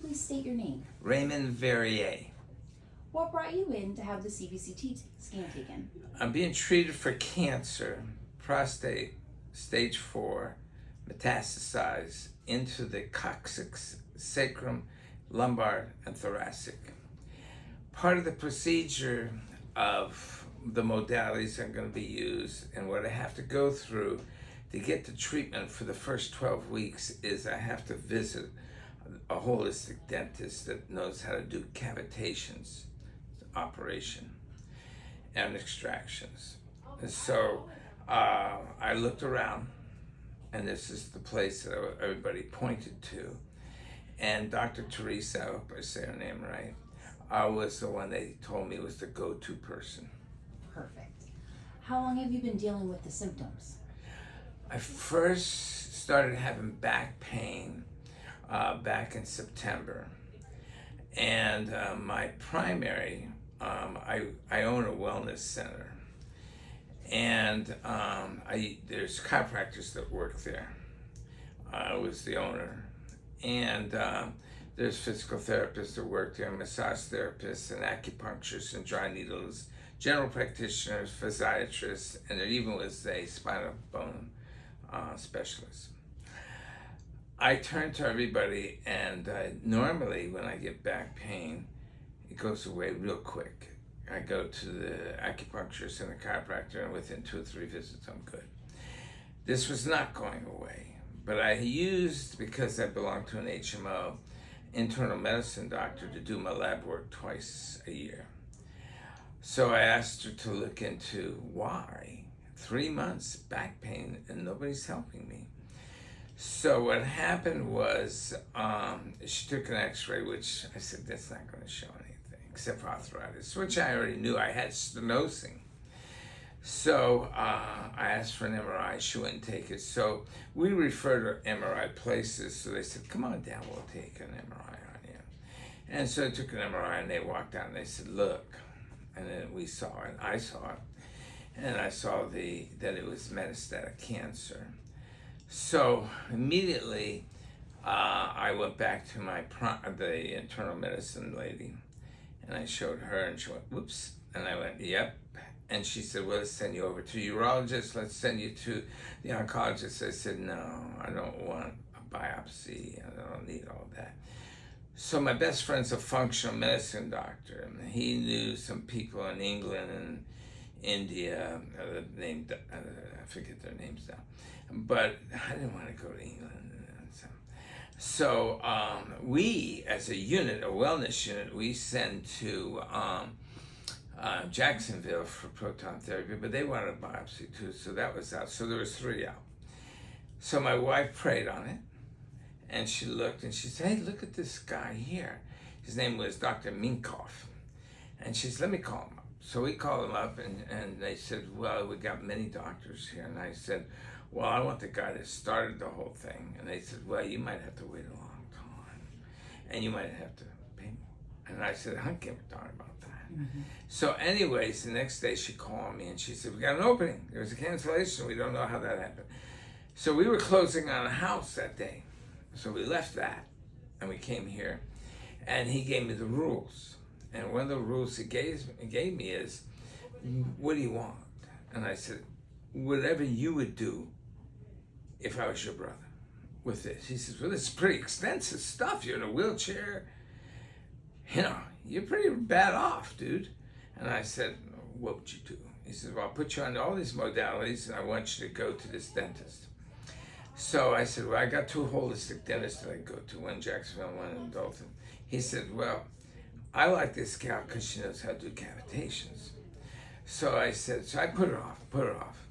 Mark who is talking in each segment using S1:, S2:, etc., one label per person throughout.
S1: please state your name?
S2: Raymond Verrier.
S1: What brought you in to have the CBCT scan taken?
S2: I'm being treated for cancer, prostate, stage 4, metastasized into the coccyx, sacrum, lumbar, and thoracic. Part of the procedure of the modalities that are going to be used and what I have to go through to get the treatment for the first 12 weeks is I have to visit a holistic dentist that knows how to do cavitations, operation, and extractions. And so I looked around, and this is the place that everybody pointed to. And Dr. Teresa, I hope I say her name right, was the one they told me was the go-to person.
S1: Perfect. How long have you been dealing with the symptoms?
S2: I first started having back pain back in September. And my primary, I own a wellness center. And there's chiropractors that work there. I was the owner. And there's physical therapists that work there, massage therapists, and acupuncturists, and dry needles, general practitioners, physiatrists, and there even was a spinal bone specialist. I turn to everybody, and normally when I get back pain, it goes away real quick. I go to the acupuncturist and the chiropractor, and within 2 or 3 visits, I'm good. This was not going away, but I used, because I belong to an HMO, internal medicine doctor, to do my lab work twice a year. So I asked her to look into why 3 months back pain and nobody's helping me. So what happened was she took an x-ray, which I said, that's not going to show anything except for arthritis, which I already knew. I had stenosing. So I asked for an MRI. She wouldn't take it. So we referred to MRI places. So they said, come on down, we'll take an MRI on you. And so I took an MRI, and they walked out and they said, look. And then we saw it, I saw it. And I saw that it was metastatic cancer. So immediately I went back to the internal medicine lady, and I showed her, and she went, whoops. And I went, yep. And she said, well, let's send you over to a urologist. Let's send you to the oncologist. I said, no, I don't want a biopsy. I don't need all that. So my best friend's a functional medicine doctor, and he knew some people in England and India, I forget their names now, but I didn't want to go to England. So we, as a unit, a wellness unit, we send to Jacksonville for proton therapy, but they wanted a biopsy too, so that was out. So there was 3 out. So my wife prayed on it, and she looked, and she said, hey, look at this guy here. His name was Dr. Minkoff. And she said, let me call him up. So we called him up, and they said, well, we got many doctors here. And I said, well, I want the guy that started the whole thing. And they said, well, you might have to wait a long time, and you might have to pay more. And I said, I don't give a darn about that. Mm-hmm. So anyways, the next day she called me, and she said, we got an opening. There was a cancellation. We don't know how that happened. So we were closing on a house that day. So we left that, and we came here, and he gave me the rules. And one of the rules he gave me is, what do you want? And I said, whatever you would do if I was your brother with this. He says, well, this is pretty expensive stuff. You're in a wheelchair. You know, you're pretty bad off, dude. And I said, what would you do? He says, well, I'll put you on all these modalities, and I want you to go to this dentist. So I said, well, I got 2 holistic dentists that I go to, one in Jacksonville, one in Dalton. He said, well, I like this gal because she knows how to do cavitations. So I said, so I put her off,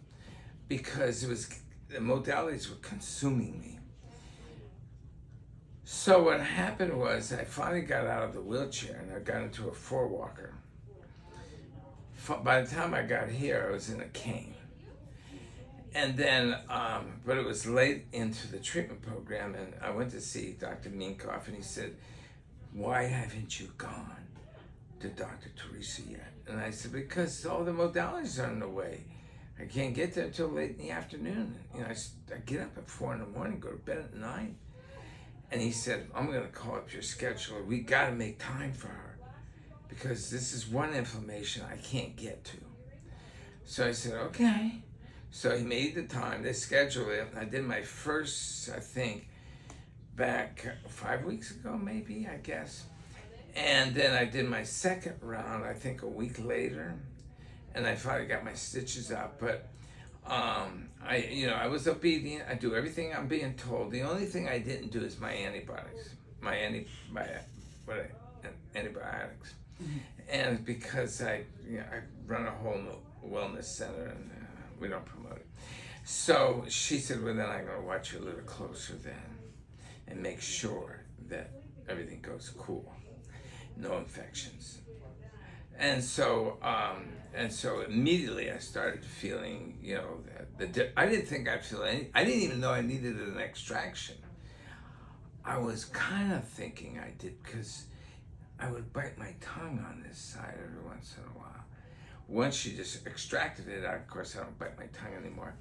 S2: because the modalities were consuming me. So what happened was I finally got out of the wheelchair, and I got into a 4-walker. By the time I got here, I was in a cane. And then, but it was late into the treatment program, and I went to see Dr. Minkoff, and he said, why haven't you gone to Dr. Teresa yet? And I said, because all the modalities are in the way. I can't get there until late in the afternoon. You know, I get up at 4 in the morning, go to bed at 9. And he said, I'm going to call up your scheduler. We got to make time for her because this is one inflammation I can't get to. So I said, okay. So he made the time. They scheduled it. I did my first, I think, back 5 weeks ago, maybe, I guess. And then I did my second round, I think a week later. And I finally got my stitches out. But I was obedient. I do everything I'm being told. The only thing I didn't do is my antibiotics. Antibiotics. And because I run a whole wellness center and we don't promote it. So she said, well, then I'm going to watch you a little closer then and make sure that everything goes cool. No infections. And so immediately I started feeling, I didn't think I'd feel any, I didn't even know I needed an extraction. I was kind of thinking I did because I would bite my tongue on this side every once in a while. Once she just extracted it out, of course I don't bite my tongue anymore.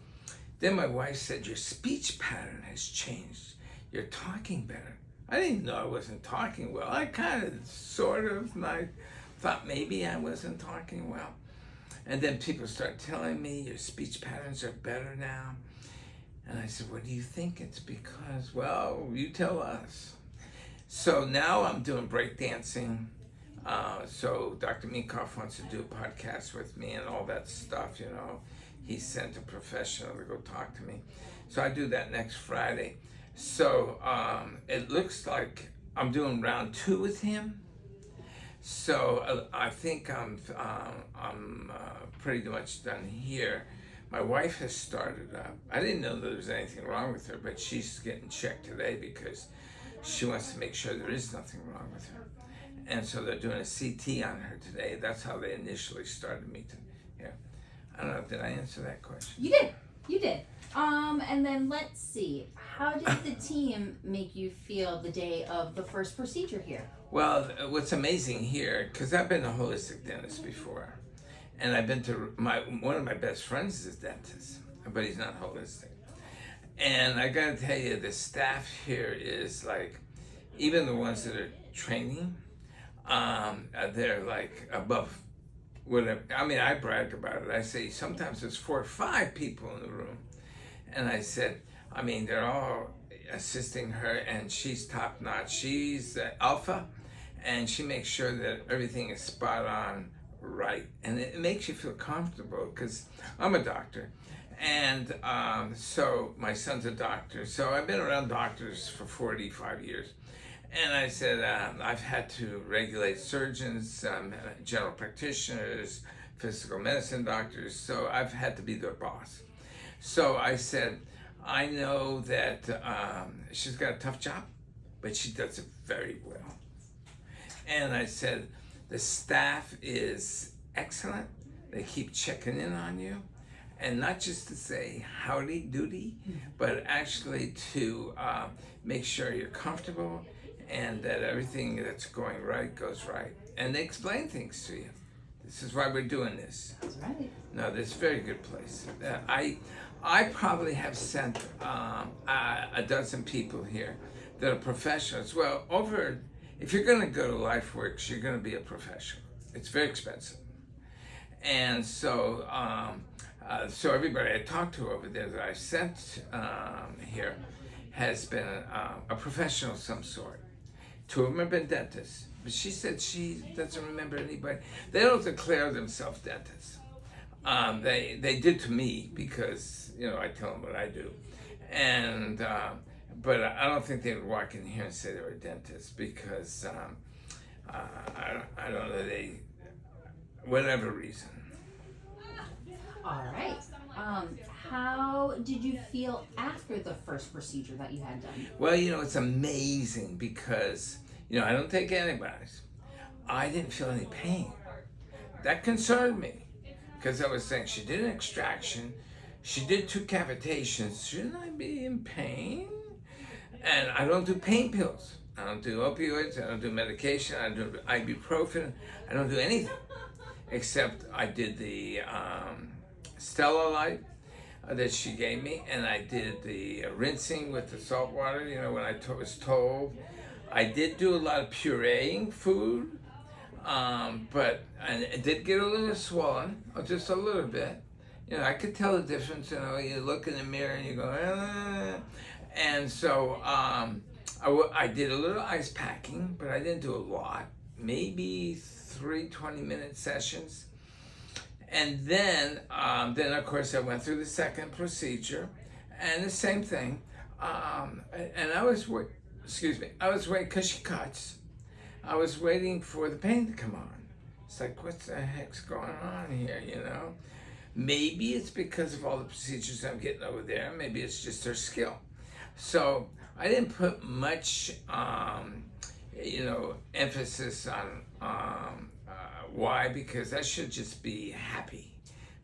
S2: Then my wife said, your speech pattern has changed. You're talking better. I didn't know I wasn't talking well. I kind of, sort of, I thought maybe I wasn't talking well. And then people start telling me your speech patterns are better now. And I said, what do you think it's because? Well, you tell us. So now I'm doing breakdancing. So Dr. Minkoff wants to do a podcast with me and all that stuff, He sent a professional to go talk to me. So I do that next Friday. So it looks like I'm doing round 2 with him. So I think I'm pretty much done here. My wife has started up. I didn't know there was anything wrong with her, but she's getting checked today because she wants to make sure there is nothing wrong with her. And so they're doing a CT on her today. That's how they initially started me to, I don't know, did I answer that question?
S1: You did. And then let's see, how did the team make you feel the day of the first procedure here?
S2: Well, what's amazing here, because I've been a holistic dentist before, and I've been to one of my best friends is a dentist, but he's not holistic. And I gotta tell you, the staff here is like, even the ones that are training, they're like above whatever. I mean, I brag about it. I say sometimes there's 4 or 5 people in the room. And I said, they're all assisting her and she's top notch. She's alpha and she makes sure that everything is spot on right. And it makes you feel comfortable because I'm a doctor. And so my son's a doctor. So I've been around doctors for 45 years. And I said, I've had to regulate surgeons, general practitioners, physical medicine doctors. So I've had to be their boss. So I said, I know that she's got a tough job, but she does it very well. And I said, the staff is excellent. They keep checking in on you. And not just to say howdy doody, but actually to make sure you're comfortable and that everything that's going right goes right. And they explain things to you. This is why we're doing this.
S1: That's right.
S2: No, this is a very good place. I probably have sent a dozen people here that are professionals. Well, if you're going to go to LifeWorks, you're going to be a professional. It's very expensive. And so, so everybody I talked to over there that I sent here has been a professional of some sort. 2 of them have been dentists. But she said she doesn't remember anybody. They don't declare themselves dentists. They did to me because, I tell them what I do. And, but I don't think they would walk in here and say they were dentists because I don't know, whatever reason.
S1: All right. How did you feel after the first procedure that you had done?
S2: Well, it's amazing because, I don't take antibiotics. I didn't feel any pain. That concerned me because I was saying she did an extraction, she did 2 cavitations. Shouldn't I be in pain? And I don't do pain pills. I don't do opioids. I don't do medication. I don't do ibuprofen. I don't do anything except I did the Stella Light. that she gave me, and I did the rinsing with the salt water, when I was told. I did do a lot of pureeing food, but it did get a little swollen, just a little bit. I could tell the difference. You look in the mirror and you go, and so I did a little ice packing, but I didn't do a lot. Maybe 3 20-minute sessions. And then of course I went through the second procedure, and the same thing. And I was waiting, because she cuts. I was waiting for the pain to come on. It's like, what the heck's going on here, Maybe it's because of all the procedures I'm getting over there. Maybe it's just her skill. So I didn't put much, emphasis on why, because I should just be happy.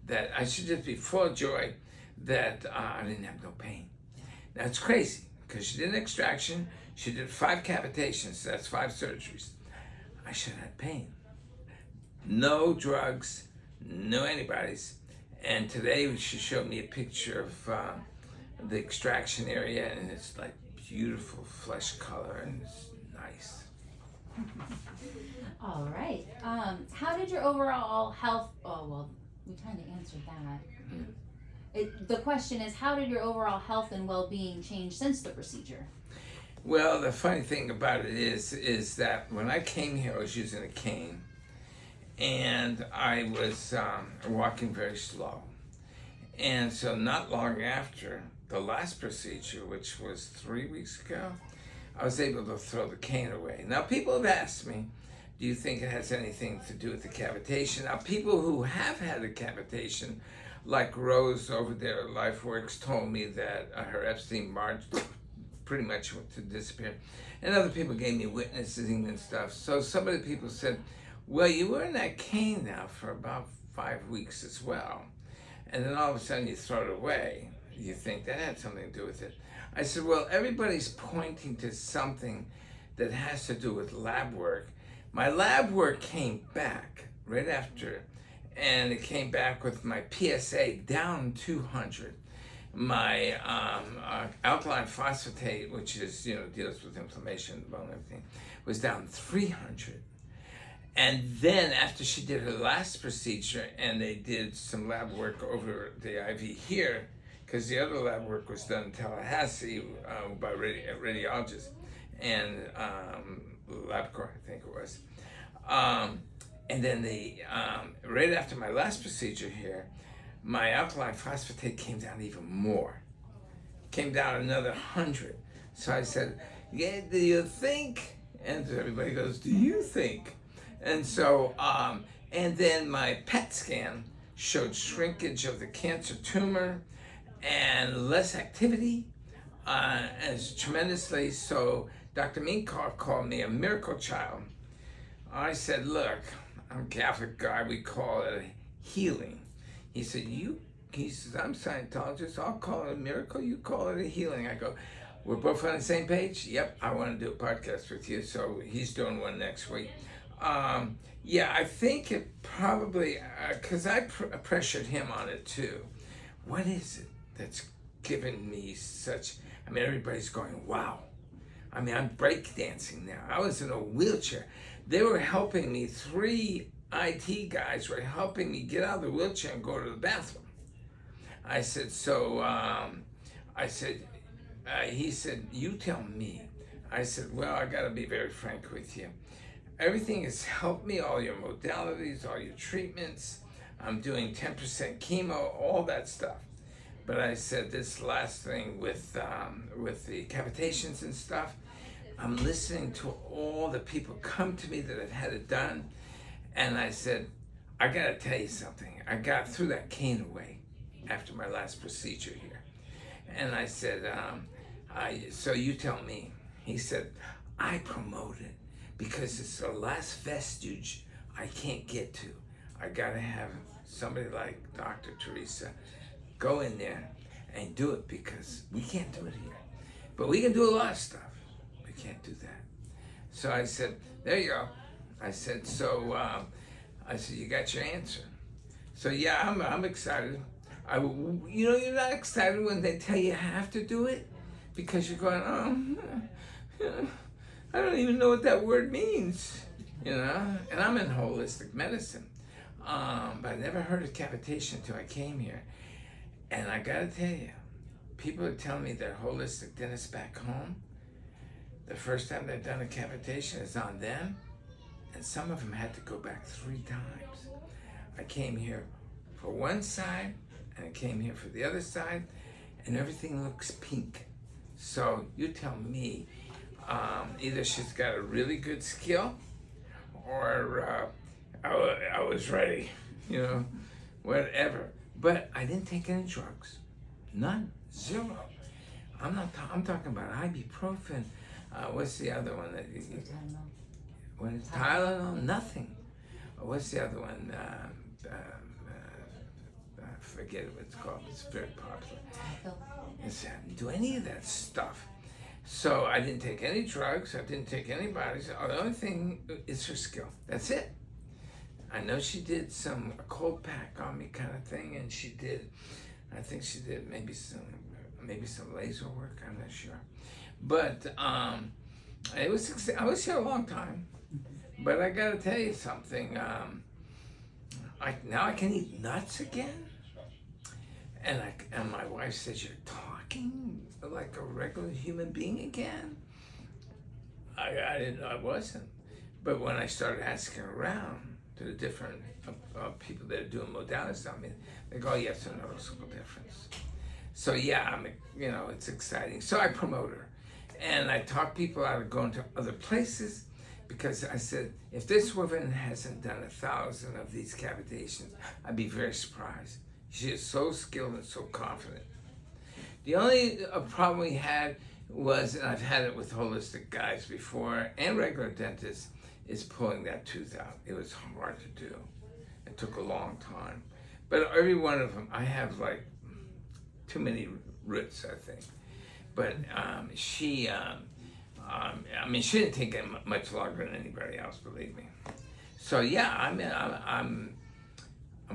S2: That I should just be full of joy that I didn't have no pain. That's crazy, because she did an extraction, she did 5 cavitations, that's 5 surgeries. I should have had pain. No drugs, no antibodies. And today she showed me a picture of the extraction area, and it's like beautiful flesh color, and it's nice.
S1: All right. How did your overall health? Oh well, we kind of answered that. The question is, how did your overall health and well-being change since the procedure?
S2: Well, the funny thing about it is that when I came here, I was using a cane, and I was walking very slow. And so not long after the last procedure, which was 3 weeks ago, I was able to throw the cane away. Now, people have asked me, do you think it has anything to do with the cavitation? Now, people who have had a cavitation, like Rose over there at LifeWorks, told me that her Epstein Barr pretty much went to disappear. And other people gave me witnessing and stuff. So some of the people said, well, you were in that cane now for about 5 weeks as well. And then all of a sudden you throw it away. You think that had something to do with it. I said, well, everybody's pointing to something that has to do with lab work. My lab work came back right after, and it came back with my PSA down 200. My alkaline phosphatase, which is, deals with inflammation in the bone and everything, was down 300. And then after she did her last procedure, and they did some lab work over the IV here, because the other lab work was done in Tallahassee by radiologists and LabCorp, I think it was. And then right after my last procedure here, my alkaline phosphatase came down even more. Came down another 100. So I said, yeah, do you think? And everybody goes, do you think? And so, and then my PET scan showed shrinkage of the cancer tumor and less activity, as tremendously. So Dr. Minkoff called me a miracle child. I said, look, I'm a Catholic guy, we call it a healing. He said, I'm Scientologist, I'll call it a miracle, you call it a healing. I go, we're both on the same page? Yep, I want to do a podcast with you, so he's doing one next week. Yeah, I think it probably, because I pressured him on it too. What is it that's given me such, everybody's going, wow. I'm breakdancing now. I was in a wheelchair. They were helping me, 3 IT guys were helping me get out of the wheelchair and go to the bathroom. I said, he said, you tell me. I said, well, I gotta be very frank with you. Everything has helped me, all your modalities, all your treatments. I'm doing 10% chemo, all that stuff. But I said this last thing with the cavitations and stuff, I'm listening to all the people come to me that have had it done. And I said, I gotta tell you something. I got through that cane away after my last procedure here. And I said, so you tell me. He said, I promote it because it's the last vestige I can't get to. I gotta have somebody like Dr. Teresa go in there and do it, because we can't do it here. But we can do a lot of stuff. We can't do that. So I said, there you go. I said, you got your answer. So yeah, I'm excited. You're not excited when they tell you have to do it, because you're going, I don't even know what that word means, And I'm in holistic medicine, but I never heard of cavitation until I came here. And I gotta tell you, people are telling me they're holistic dentists back home. The first time they've done a cavitation is on them, and some of them had to go back 3 times. I came here for one side, and I came here for the other side, and everything looks pink. So you tell me, either she's got a really good skill, or I was ready, whatever. But I didn't take any drugs, none, 0. I'm talking about ibuprofen. What's the other one that you? What is Tylenol? Nothing. What's the other one? I forget what it's called. It's very popular. I didn't do any of that stuff. So I didn't take any drugs. I didn't take any bodies. The only thing is her skill. That's it. I know she did a cold pack on me kind of thing, and I think she did maybe some laser work. I'm not sure, but I was here a long time. But I gotta tell you something. Now I can eat nuts again, and my wife says, you're talking like a regular human being again. I wasn't, but when I started asking around to the different people that are doing modalities on me, they go, yes, a noticeable difference. So yeah, it's exciting. So I promote her, and I talk people out of going to other places, because I said, if this woman hasn't done 1,000 of these cavitations, I'd be very surprised. She is so skilled and so confident. The only problem we had was, and I've had it with holistic guys before and regular dentists, is pulling that tooth out. It was hard to do. It took a long time. But every one of them, I have like too many roots, I think. But she didn't take it much longer than anybody else, believe me. So yeah, I'm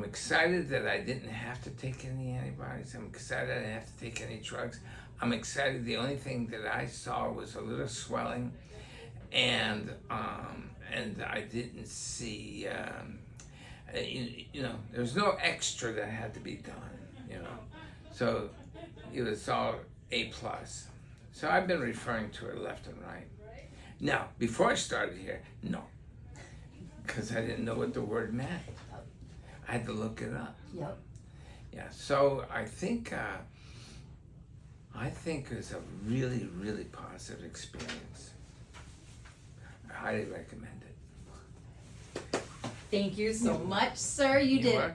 S2: excited that I didn't have to take any antibiotics. I'm excited I didn't have to take any drugs. I'm excited. The only thing that I saw was a little swelling, and I didn't see, there was no extra that had to be done, So it was all A+. So I've been referring to her left and right. Now, before I started here, no, because I didn't know what the word meant. I had to look it up.
S1: Yep.
S2: Yeah, so I think it was a really, really positive experience. I highly recommend it.
S1: Thank you so much, sir. You
S2: You're
S1: did
S2: welcome.